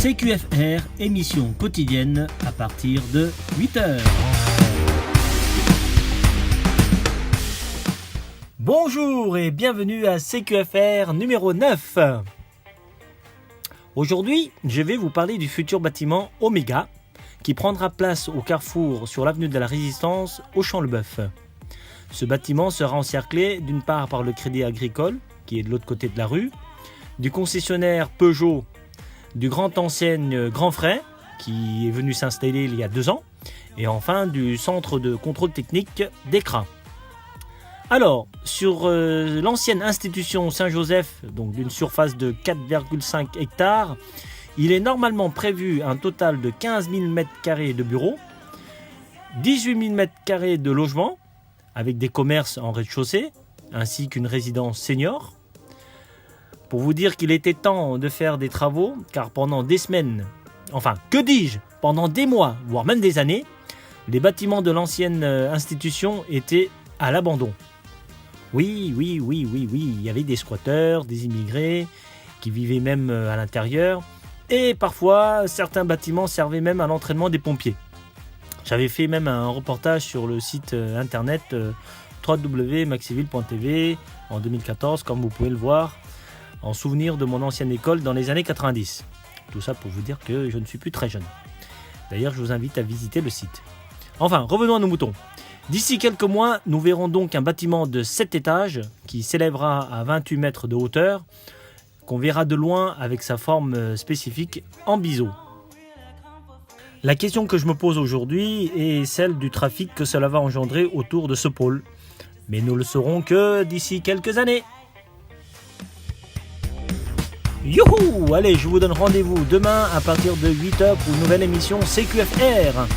CQFR, émission quotidienne à partir de 8h. Bonjour et bienvenue à CQFR numéro 9. Aujourd'hui, je vais vous parler du futur bâtiment Omega qui prendra place au carrefour sur l'avenue de la Résistance au Champ-le-Bœuf. Ce bâtiment sera encerclé d'une part par le Crédit Agricole, qui est de l'autre côté de la rue, du concessionnaire Peugeot, du grand enseigne Grand Frais, qui est venu s'installer il y a 2 ans, et enfin du centre de contrôle technique d'Écra. Alors, sur l'ancienne institution Saint-Joseph, donc d'une surface de 4,5 hectares, il est normalement prévu un total de 15 000 m² de bureaux, 18 000 m² de logements, avec des commerces en rez-de-chaussée, ainsi qu'une résidence senior. Pour vous dire qu'il était temps de faire des travaux, car pendant des semaines, enfin, que dis-je, pendant des mois, voire même des années, les bâtiments de l'ancienne institution étaient à l'abandon. Oui, il y avait des squatteurs, des immigrés, qui vivaient même à l'intérieur, et parfois, certains bâtiments servaient même à l'entraînement des pompiers. J'avais fait même un reportage sur le site internet www.maxiville.tv en 2014, comme vous pouvez le voir, en souvenir de mon ancienne école dans les années 90. Tout ça pour vous dire que je ne suis plus très jeune. D'ailleurs, je vous invite à visiter le site. Enfin, revenons à nos moutons. D'ici quelques mois, nous verrons donc un bâtiment de 7 étages qui s'élèvera à 28 mètres de hauteur, qu'on verra de loin avec sa forme spécifique en biseau. La question que je me pose aujourd'hui est celle du trafic que cela va engendrer autour de ce pôle. Mais nous le saurons que d'ici quelques années. Youhou! Allez, je vous donne rendez-vous demain à partir de 8h pour une nouvelle émission CQFR.